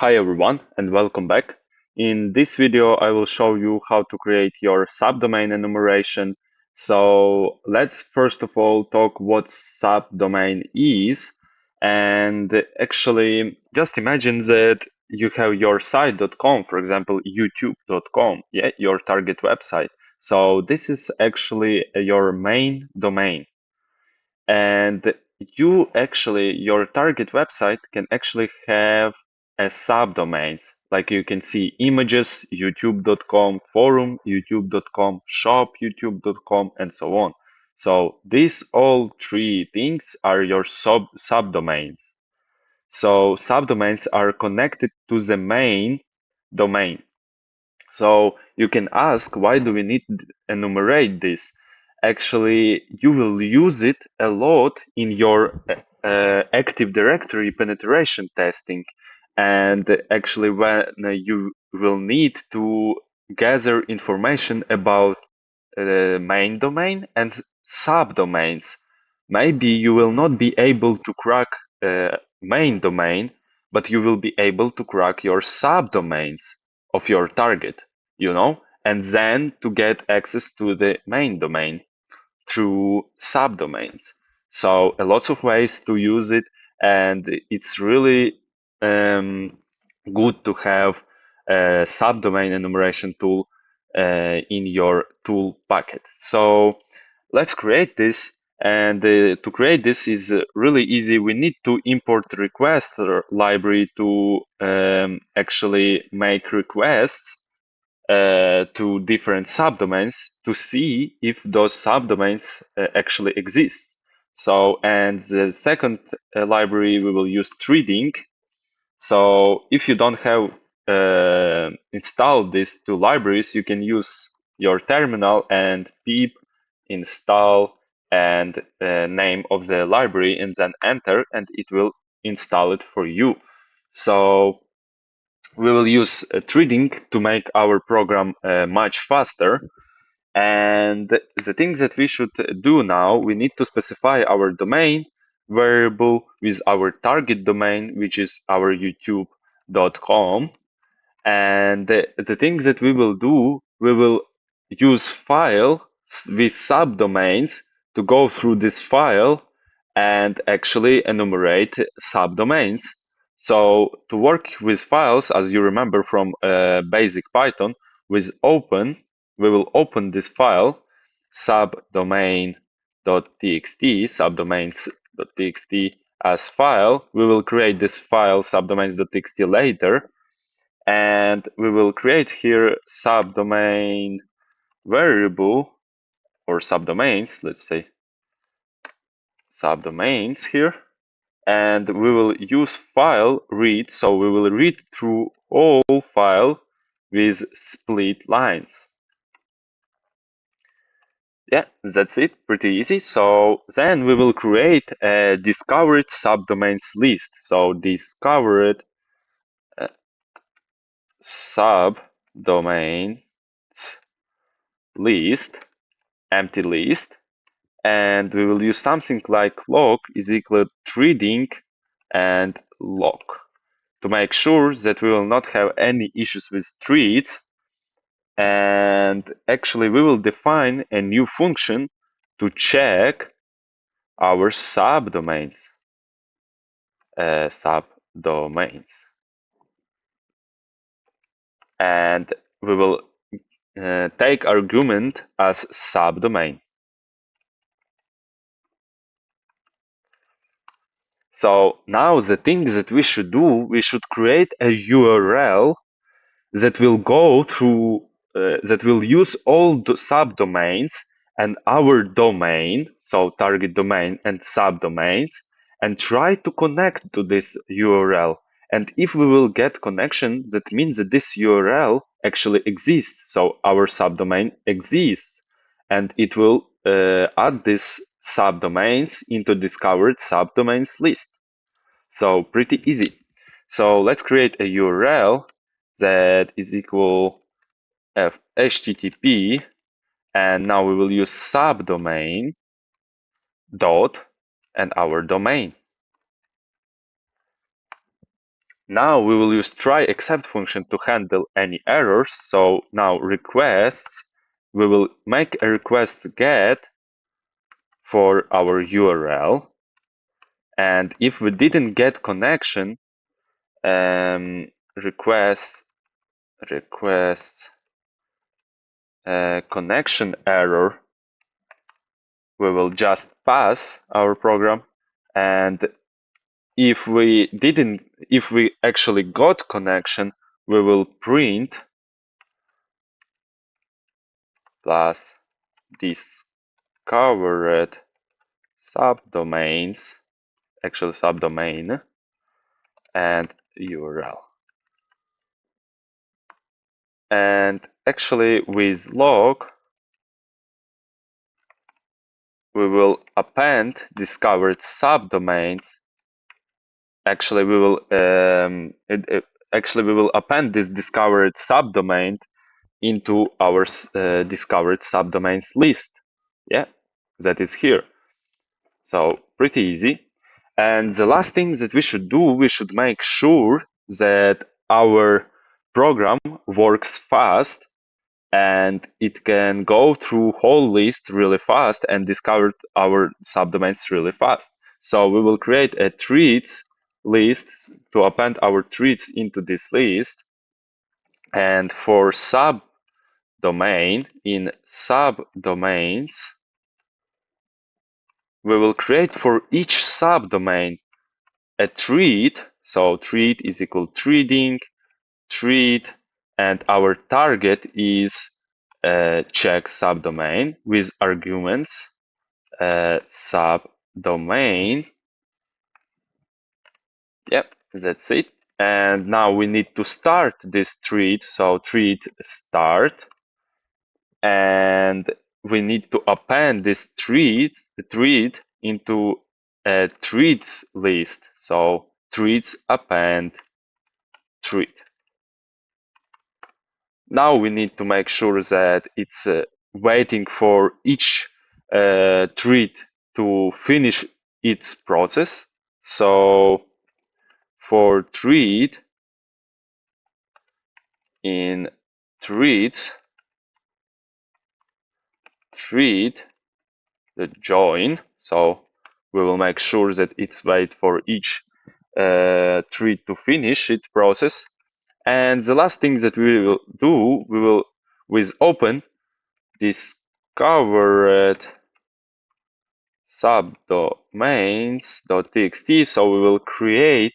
Hi everyone and welcome back. In this video I will show you how to create your subdomain enumeration. So let's first of all talk what subdomain is, and actually just imagine that you have your site.com, for example youtube.com, your target website. So this is actually your main domain, and your target website can actually have a subdomains, like you can see images youtube.com, forum youtube.com, shop youtube.com, and so on. So these all three things are your subdomains. So subdomains are connected to the main domain. So you can ask, why do we need to enumerate this? Actually, you will use it a lot in your Active Directory penetration testing. And actually, when you will need to gather information about main domain and subdomains. Maybe you will not be able to crack main domain, but you will be able to crack your subdomains of your target, and then to get access to the main domain through subdomains. So a lots of ways to use it, and it's really good to have a subdomain enumeration tool in your tool packet. So let's create this. And to create this is really easy. We need to import request library to actually make requests to different subdomains to see if those subdomains actually exist. So, and the second library we will use threading. So if you don't have installed these two libraries, you can use your terminal and pip install and name of the library and then enter, and it will install it for you. So we will use threading to make our program much faster. And the things that we should do now, we need to specify our domain variable with our target domain, which is our youtube.com. And the things that we will do, we will use file with subdomains to go through this file and actually enumerate subdomains. So to work with files, as you remember from basic Python, with open, we will open this file, subdomain.txt, subdomains.txt as file. We will create this file subdomains.txt later, and we will create here subdomain variable or subdomains, let's say subdomains here, and we will use file read, so we will read through all file with split lines. Yeah, that's it, pretty easy. So then we will create a discovered subdomains list. So discovered subdomains list, empty list, and we will use something like log is equal to threading and log to make sure that we will not have any issues with threads. And actually we will define a new function to check our subdomains. And we will take argument as subdomain. So now the thing that we should do, we should create a URL that will go through, that will use all the subdomains and our domain, so target domain and subdomains, and try to connect to this URL. And if we will get connection, that means that this URL actually exists. So our subdomain exists, and it will add these subdomains into discovered subdomains list. So pretty easy. So let's create a URL that is equal HTTP, and now we will use subdomain dot and our domain. Now we will use try except function to handle any errors. So now requests, we will make a request get for our URL. And if we didn't get connection, request connection error, we will just pass our program. And if we actually got connection, we will print plus discovered subdomains, actually subdomain and URL. And actually with log, we will append discovered subdomains. Actually, we will append this discovered subdomain into our discovered subdomains list. Yeah, that is here. So pretty easy. And the last thing that we should do, we should make sure that our program works fast and it can go through whole list really fast and discover our subdomains really fast. So we will create a treats list to append our treats into this list. And for subdomain, in subdomains, we will create for each subdomain a treat. So treat is equal treating, treat, and our target is check subdomain with arguments subdomain. Yep, that's it. And now we need to start this treat. So treat start, and we need to append this treat into a treats list. So treats append treat. Now we need to make sure that it's waiting for each treat to finish its process. So for treat, in treat the join, so we will make sure that it's wait for each treat to finish its process. And the last thing that we will do, we will with open discovered subdomains.txt. So we will create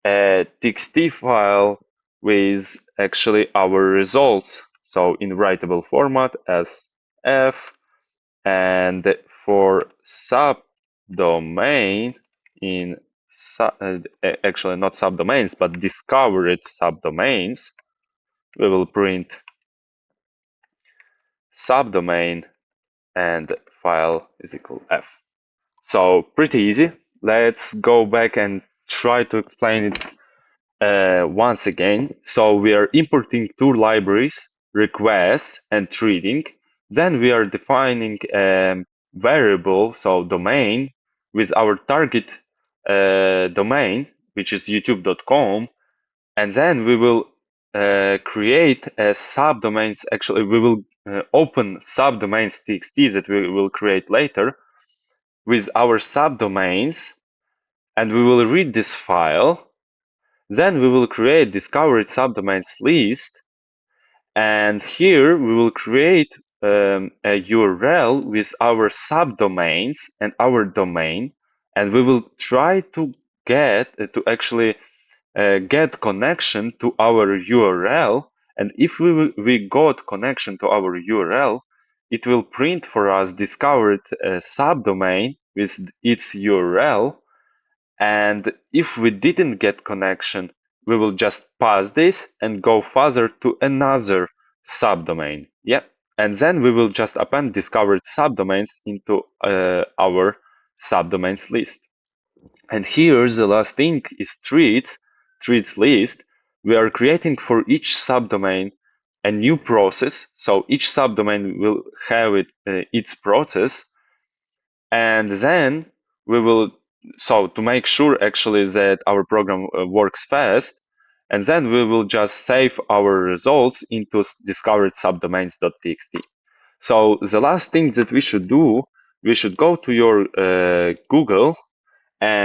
a txt file with actually our results. So in writable format as f, and for subdomain in actually not subdomains but discovered subdomains, we will print subdomain and file is equal f. So pretty easy. Let's go back and try to explain it once again. So we are importing two libraries, requests and treating. Then we are defining a variable, so domain, with our target domain, which is youtube.com. And then we will create a subdomains. Actually, we will open subdomains txt that we will create later with our subdomains, and we will read this file. Then we will create discovered subdomains list, and here we will create a URL with our subdomains and our domain, and we will try to get get connection to our URL. And if we got connection to our URL, it will print for us discovered subdomain with its URL. And if we didn't get connection, we will just pass this and go further to another subdomain. Yeah, and then we will just append discovered subdomains into our subdomains list. And here the last thing is treats list. We are creating for each subdomain a new process. So each subdomain will have its process, and then we will so to make sure actually that our program works fast, and then we will just save our results into discovered subdomains.txt. So the last thing that we should do, we should go to your Google and